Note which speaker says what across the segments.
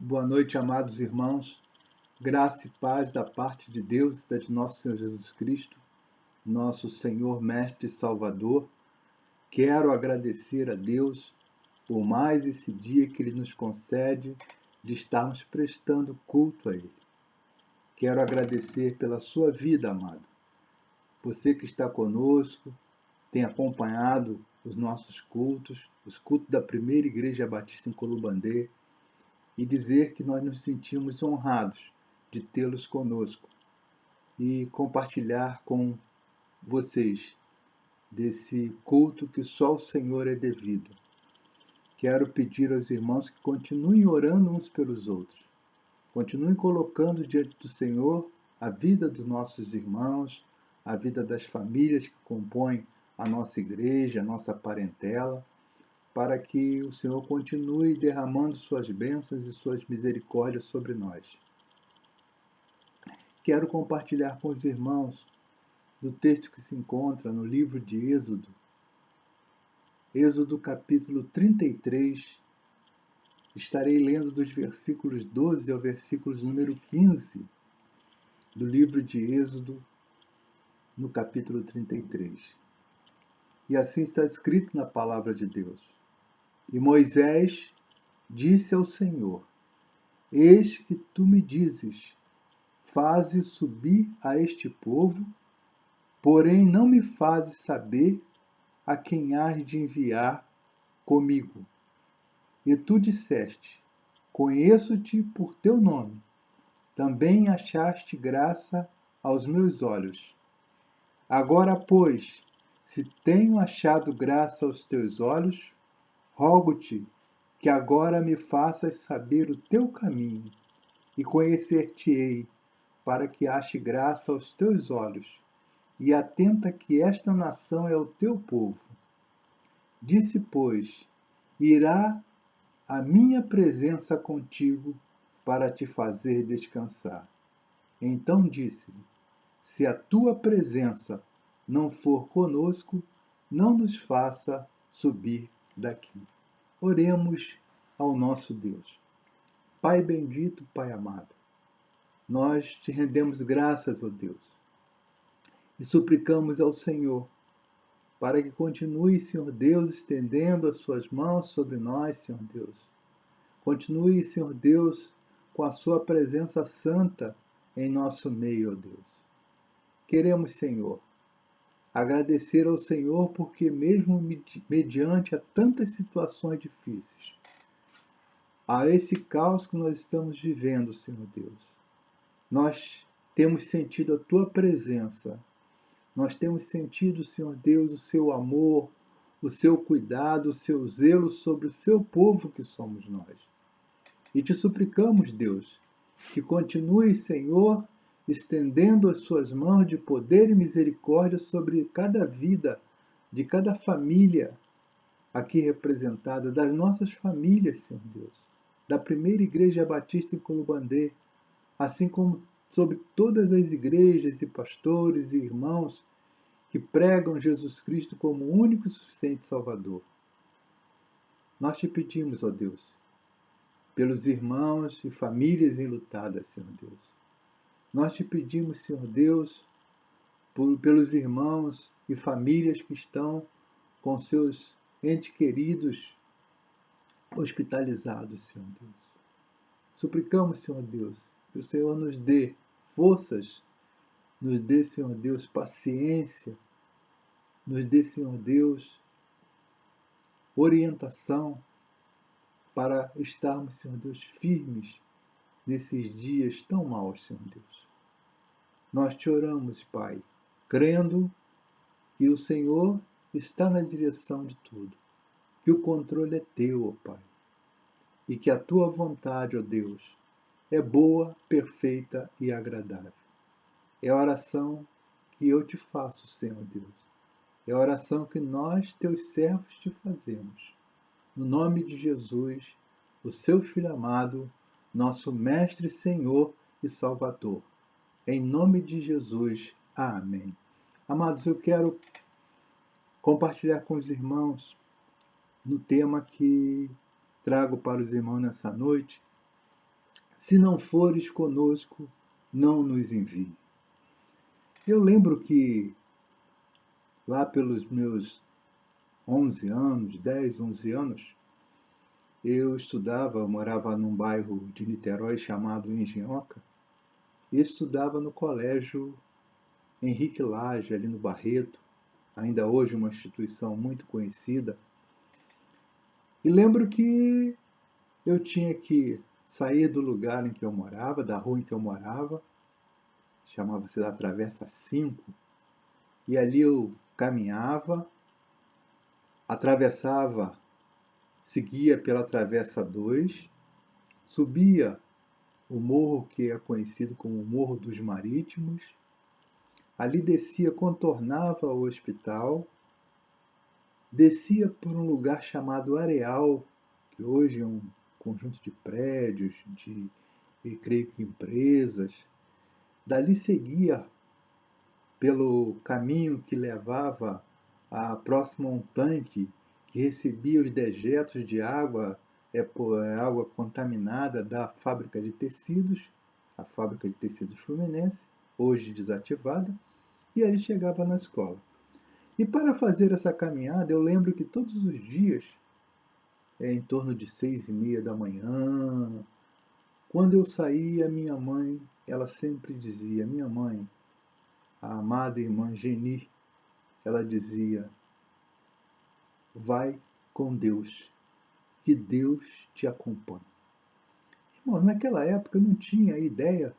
Speaker 1: Boa noite, amados irmãos. Graça e paz da parte de Deus e de nosso Senhor Jesus Cristo, nosso Senhor, Mestre e Salvador. Quero agradecer a Deus por mais esse dia que Ele nos concede de estarmos prestando culto a Ele. Quero agradecer pela sua vida, amado. Você que está conosco, tem acompanhado os nossos cultos, os cultos da Primeira Igreja Batista em Colubandê, e dizer que nós nos sentimos honrados de tê-los conosco e compartilhar com vocês desse culto que só o Senhor é devido. Quero pedir aos irmãos que continuem orando uns pelos outros, continuem colocando diante do Senhor a vida dos nossos irmãos, a vida das famílias que compõem a nossa igreja, a nossa parentela, para que o Senhor continue derramando suas bênçãos e suas misericórdias sobre nós. Quero compartilhar com os irmãos do texto que se encontra no livro de Êxodo, Êxodo capítulo 33. Estarei lendo dos versículos 12 ao versículo número 15 do livro de Êxodo, no capítulo 33. E assim está escrito na palavra de Deus. E Moisés disse ao Senhor: Eis que tu me dizes, faze subir a este povo, porém não me fazes saber a quem hás de enviar comigo. E tu disseste, conheço-te por teu nome, também achaste graça aos meus olhos. Agora, pois, se tenho achado graça aos teus olhos, rogo-te que agora me faças saber o teu caminho, e conhecer-te-ei, para que ache graça aos teus olhos, e atenta que esta nação é o teu povo. Disse, pois, irá a minha presença contigo para te fazer descansar. Então disse-lhe, se a tua presença não for conosco, não nos faça subir daqui. Oremos ao nosso Deus. Pai bendito, Pai amado, nós te rendemos graças, ó Deus, e suplicamos ao Senhor para que continue, Senhor Deus, estendendo as suas mãos sobre nós, Senhor Deus. Continue, Senhor Deus, com a sua presença santa em nosso meio, ó Deus. Queremos, Senhor, agradecer ao Senhor porque mesmo mediante a tantas situações difíceis, a esse caos que nós estamos vivendo, Senhor Deus, nós temos sentido a tua presença. Nós temos sentido, Senhor Deus, o seu amor, o seu cuidado, o seu zelo sobre o seu povo que somos nós. E te suplicamos, Deus, que continue, Senhor, estendendo as suas mãos de poder e misericórdia sobre cada vida, de cada família aqui representada, das nossas famílias, Senhor Deus, da Primeira Igreja Batista em Colubandê, assim como sobre todas as igrejas e pastores e irmãos que pregam Jesus Cristo como o único e suficiente Salvador. Nós te pedimos, ó Deus, pelos irmãos e famílias enlutadas, Senhor Deus. Nós te pedimos, Senhor Deus, pelos irmãos e famílias que estão com seus entes queridos hospitalizados, Senhor Deus. Suplicamos, Senhor Deus, que o Senhor nos dê forças, nos dê, Senhor Deus, paciência, nos dê, Senhor Deus, orientação para estarmos, Senhor Deus, firmes nesses dias tão maus, Senhor Deus. Nós te oramos, Pai, crendo que o Senhor está na direção de tudo, que o controle é teu, ó Pai, e que a tua vontade, ó Deus, é boa, perfeita e agradável. É a oração que eu te faço, Senhor Deus. É a oração que nós, teus servos, te fazemos. No nome de Jesus, o seu Filho amado, nosso Mestre, Senhor e Salvador. Em nome de Jesus. Amém. Amados, eu quero compartilhar com os irmãos no tema que trago para os irmãos nessa noite, Se não fores conosco, não nos envie. Eu lembro que lá pelos meus 11 anos, 10, 11 anos, eu morava num bairro de Niterói chamado Engenhoca, e estudava no colégio Henrique Lage, ali no Barreto, ainda hoje uma instituição muito conhecida. E lembro que eu tinha que sair do lugar em que eu morava, da rua em que eu morava, chamava-se da Travessa 5, e ali eu caminhava, atravessava, seguia pela Travessa 2, subia o morro que é conhecido como o Morro dos Marítimos, ali descia, contornava o hospital, descia por um lugar chamado Areal, que hoje é um conjunto de prédios, creio que empresas. Dali seguia pelo caminho que levava próximo a um tanque que recebia os dejetos de água, água contaminada da fábrica de tecidos, a fábrica de tecidos Fluminense, hoje desativada, e ali chegava na escola. E para fazer essa caminhada, eu lembro que todos os dias, em torno de 6:30 da manhã, quando eu saía, minha mãe, ela sempre dizia, minha mãe, a amada irmã Geni, ela dizia, vai com Deus, que Deus te acompanhe. Irmão, naquela época eu não tinha ideia,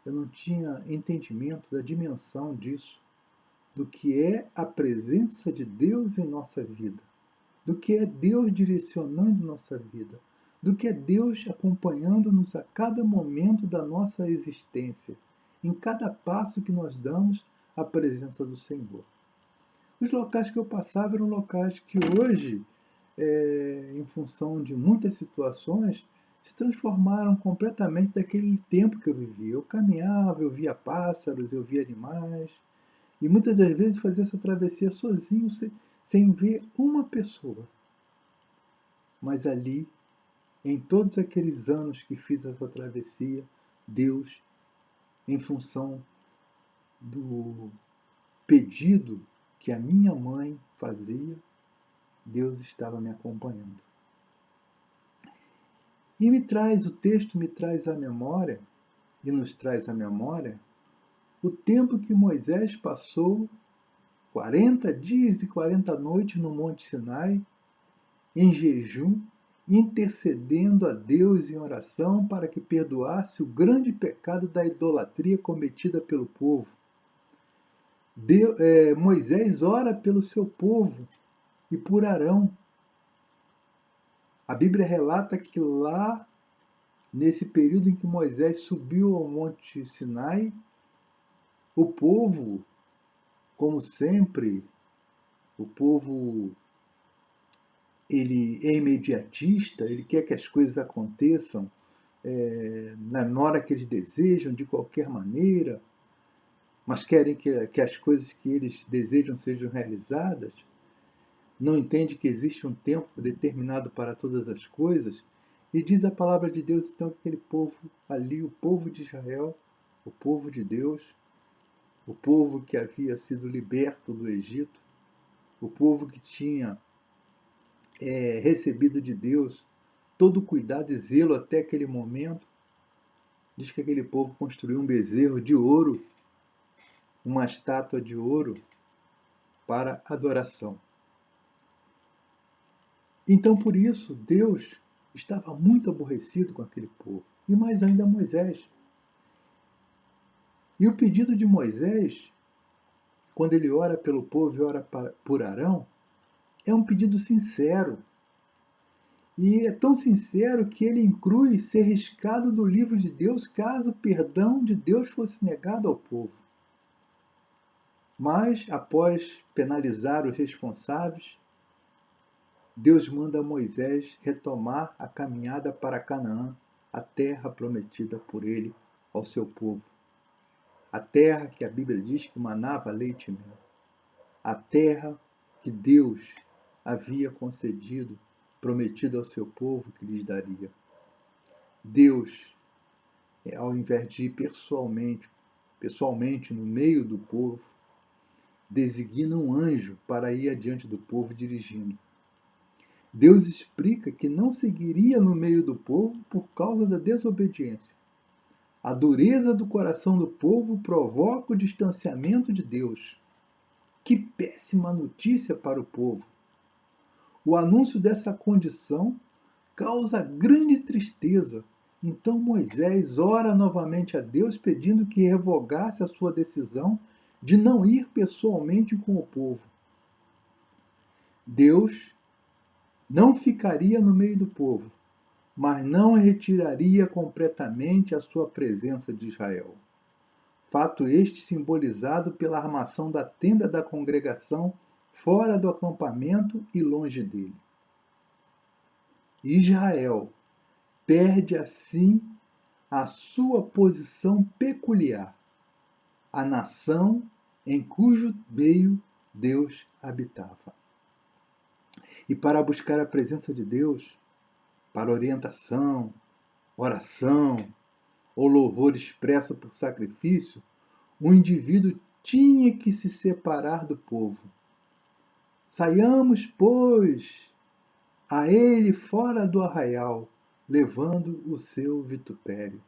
Speaker 1: eu não tinha entendimento da dimensão disso, do que é a presença de Deus em nossa vida, do que é Deus direcionando nossa vida, do que é Deus acompanhando-nos a cada momento da nossa existência, em cada passo que nós damos à presença do Senhor. Os locais que eu passava eram locais que hoje, em função de muitas situações, se transformaram completamente daquele tempo que eu vivia. Eu caminhava, eu via pássaros, eu via animais, e muitas das vezes fazia essa travessia sozinho, sem ver uma pessoa. Mas ali, em todos aqueles anos que fiz essa travessia, Deus, em função do pedido que a minha mãe fazia, Deus estava me acompanhando. E o texto me traz à memória, e nos traz à memória, o tempo que Moisés passou 40 dias e 40 noites no Monte Sinai, em jejum, intercedendo a Deus em oração para que perdoasse o grande pecado da idolatria cometida pelo povo. Moisés ora pelo seu povo e por Arão. A Bíblia relata que lá, nesse período em que Moisés subiu ao Monte Sinai, o povo, como sempre, o povo ele é imediatista, ele quer que as coisas aconteçam na hora que eles desejam, de qualquer maneira, mas querem que as coisas que eles desejam sejam realizadas. Não entende que existe um tempo determinado para todas as coisas. E diz a palavra de Deus, então, que aquele povo ali, o povo de Israel, o povo de Deus, o povo que havia sido liberto do Egito, o povo que tinha recebido de Deus todo o cuidado e zelo até aquele momento, diz que aquele povo construiu um bezerro de ouro, uma estátua de ouro para adoração. Então, por isso, Deus estava muito aborrecido com aquele povo, e mais ainda Moisés. E o pedido de Moisés, quando ele ora pelo povo e ora por Arão, é um pedido sincero. E é tão sincero que ele inclui ser riscado do livro de Deus caso o perdão de Deus fosse negado ao povo. Mas, após penalizar os responsáveis, Deus manda Moisés retomar a caminhada para Canaã, a terra prometida por ele ao seu povo. A terra que a Bíblia diz que manava leite e mel. A terra que Deus havia concedido, prometido ao seu povo que lhes daria. Deus ao invés de ir pessoalmente no meio do povo, designa um anjo para ir adiante do povo dirigindo. Deus explica que não seguiria no meio do povo por causa da desobediência. A dureza do coração do povo provoca o distanciamento de Deus. Que péssima notícia para o povo! O anúncio dessa condição causa grande tristeza. Então Moisés ora novamente a Deus pedindo que revogasse a sua decisão de não ir pessoalmente com o povo. Deus não ficaria no meio do povo, mas não retiraria completamente a sua presença de Israel. Fato este simbolizado pela armação da tenda da congregação fora do acampamento e longe dele. Israel perde assim a sua posição peculiar, a nação em cujo meio Deus habitava. E para buscar a presença de Deus, para orientação, oração ou louvor expresso por sacrifício, o indivíduo tinha que se separar do povo. Saiamos, pois, a ele fora do arraial, levando o seu vitupério.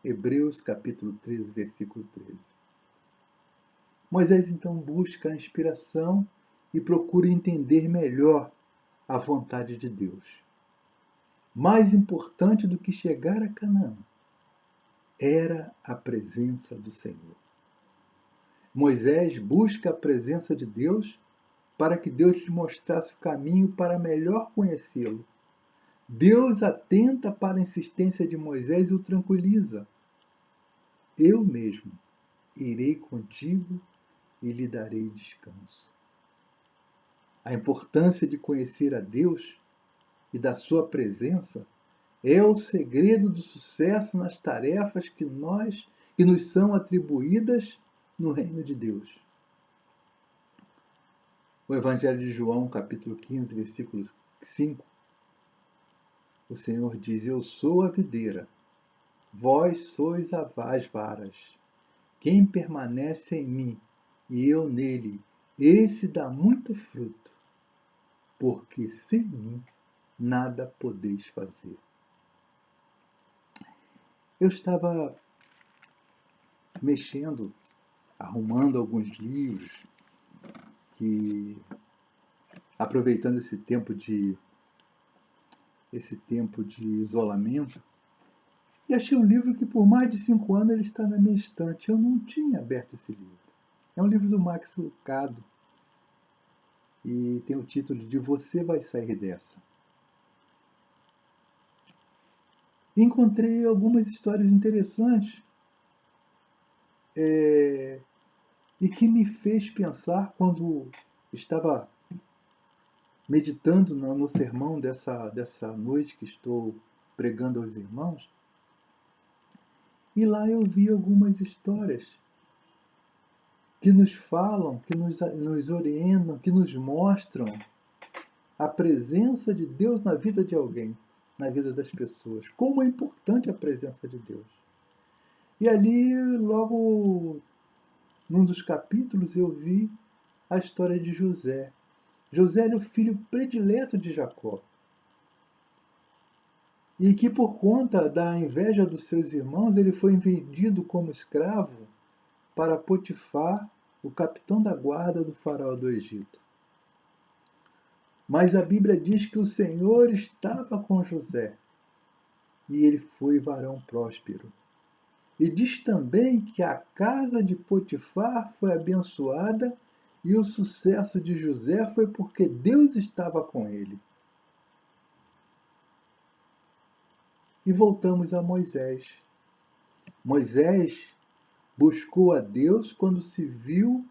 Speaker 1: Hebreus capítulo 13, versículo 13. Moisés então busca a inspiração e procura entender melhor a vontade de Deus. Mais importante do que chegar a Canaã era a presença do Senhor. Moisés busca a presença de Deus para que Deus lhe mostrasse o caminho para melhor conhecê-lo. Deus atenta para a insistência de Moisés e o tranquiliza. Eu mesmo irei contigo e lhe darei descanso. A importância de conhecer a Deus e da sua presença é o segredo do sucesso nas tarefas que nos são atribuídas no reino de Deus. O Evangelho de João, capítulo 15, versículo 5, o Senhor diz: Eu sou a videira, vós sois as varas. Quem permanece em mim e eu nele, esse dá muito fruto, porque sem mim nada podeis fazer. Eu estava mexendo, arrumando alguns livros, aproveitando esse tempo de isolamento, e achei um livro que por mais de 5 anos ele está na minha estante. Eu não tinha aberto esse livro. É um livro do Max Lucado e tem o título de Você Vai Sair Dessa. Encontrei algumas histórias interessantes e que me fez pensar quando estava meditando no sermão dessa noite que estou pregando aos irmãos. E lá eu vi algumas histórias que nos falam, que nos orientam, que nos mostram a presença de Deus na vida de alguém, na vida das pessoas. Como é importante a presença de Deus. E ali, logo num dos capítulos, eu vi a história de José. José era o filho predileto de Jacó. E que por conta da inveja dos seus irmãos, ele foi vendido como escravo para Potifar, o capitão da guarda do faraó do Egito. Mas a Bíblia diz que o Senhor estava com José e ele foi varão próspero. E diz também que a casa de Potifar foi abençoada e o sucesso de José foi porque Deus estava com ele. E voltamos a Moisés. Moisés buscou a Deus quando se viu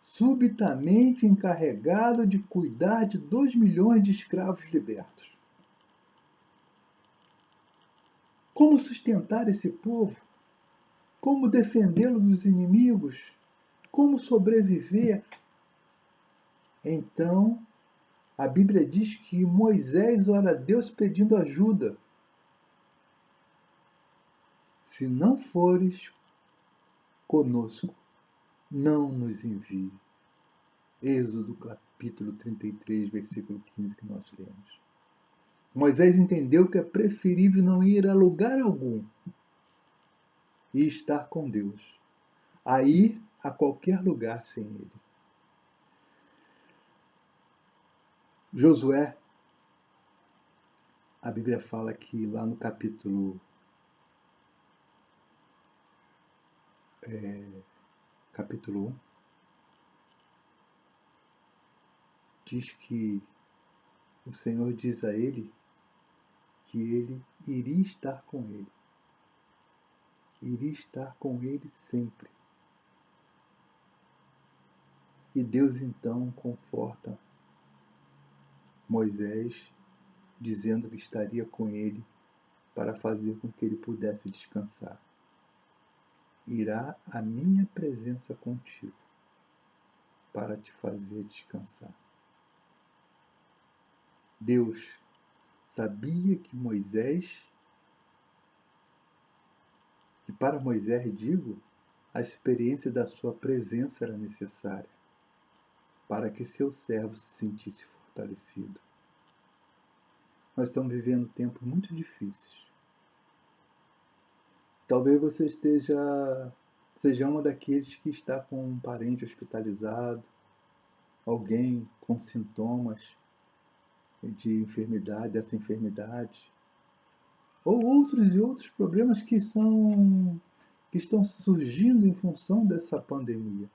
Speaker 1: subitamente encarregado de cuidar de 2 milhões de escravos libertos. Como sustentar esse povo? Como defendê-lo dos inimigos? Como sobreviver? Então, a Bíblia diz que Moisés ora a Deus pedindo ajuda. se não fores conosco, não nos envie. Êxodo capítulo 33, versículo 15 que nós lemos. Moisés entendeu que é preferível não ir a lugar algum e estar com Deus, a ir a qualquer lugar sem Ele. Josué, a Bíblia fala que lá no capítulo 1, diz que o Senhor diz a ele que ele iria estar com ele. Iria estar com ele sempre. E Deus então conforta Moisés, dizendo que estaria com ele para fazer com que ele pudesse descansar. Irá a minha presença contigo para te fazer descansar. Deus sabia que para Moisés, digo, a experiência da sua presença era necessária para que seu servo se sentisse fortalecido. Nós estamos vivendo tempos muito difíceis. Talvez você seja uma daqueles que está com um parente hospitalizado, alguém com sintomas de enfermidade, dessa enfermidade, ou outros problemas que estão surgindo em função dessa pandemia.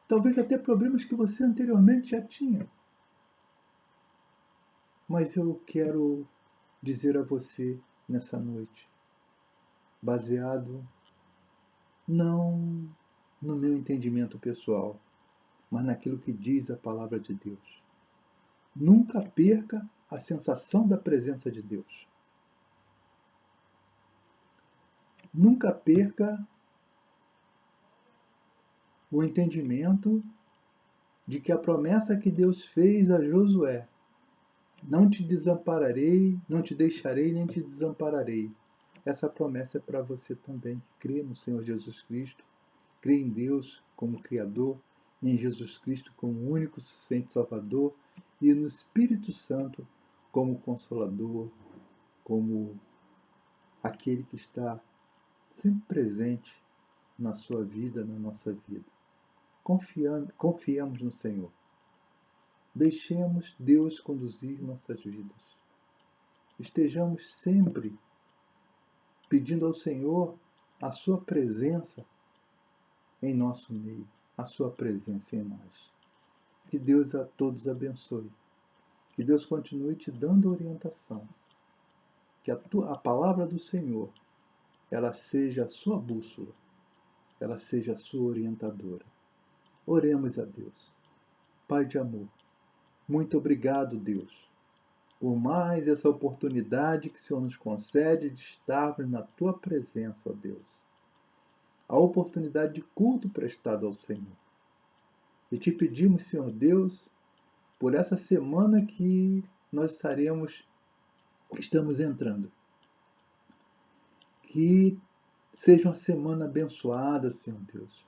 Speaker 1: Talvez até problemas que você anteriormente já tinha. Mas eu quero dizer a você nessa noite, baseado não no meu entendimento pessoal, mas naquilo que diz a palavra de Deus. Nunca perca a sensação da presença de Deus. Nunca perca o entendimento de que a promessa que Deus fez a Josué, não te desampararei, não te deixarei, nem te desampararei. Essa promessa é para você também, que crê no Senhor Jesus Cristo, crê em Deus como Criador, em Jesus Cristo como único suficiente Salvador e no Espírito Santo como Consolador, como aquele que está sempre presente na sua vida, na nossa vida. Confiamos no Senhor. Deixemos Deus conduzir nossas vidas. Estejamos sempre pedindo ao Senhor a sua presença em nosso meio, a sua presença em nós. Que Deus a todos abençoe. Que Deus continue te dando orientação. Que a palavra do Senhor, ela seja a sua bússola, ela seja a sua orientadora. Oremos a Deus. Pai de amor, muito obrigado, Deus, por mais essa oportunidade que o Senhor nos concede de estarmos na Tua presença, ó Deus. A oportunidade de culto prestado ao Senhor. E te pedimos, Senhor Deus, por essa semana que nós estamos entrando. Que seja uma semana abençoada, Senhor Deus.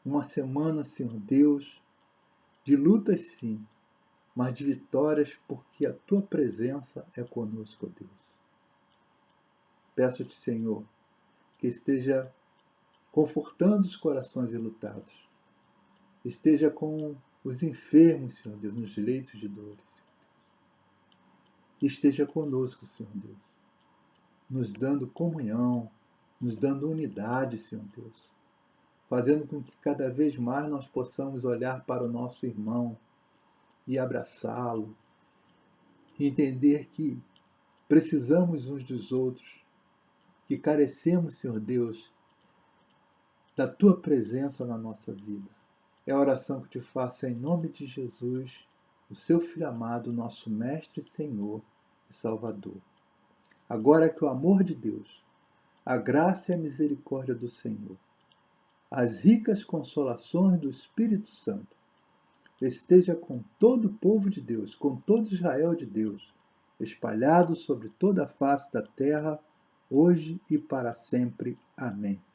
Speaker 1: Uma semana, Senhor Deus, de lutas sim, mas de vitórias, porque a Tua presença é conosco, ó Deus. Peço-te, Senhor, que esteja confortando os corações enlutados. Esteja com os enfermos, Senhor Deus, nos leitos de dores, Senhor Deus. Esteja conosco, Senhor Deus, nos dando comunhão, nos dando unidade, Senhor Deus, fazendo com que cada vez mais nós possamos olhar para o nosso irmão e abraçá-lo, e entender que precisamos uns dos outros, que carecemos, Senhor Deus, da Tua presença na nossa vida. É a oração que te faço em nome de Jesus, o seu Filho amado, nosso Mestre, Senhor e Salvador. Agora que o amor de Deus, a graça e a misericórdia do Senhor, as ricas consolações do Espírito Santo, esteja com todo o povo de Deus, com todo Israel de Deus, espalhado sobre toda a face da terra, hoje e para sempre. Amém.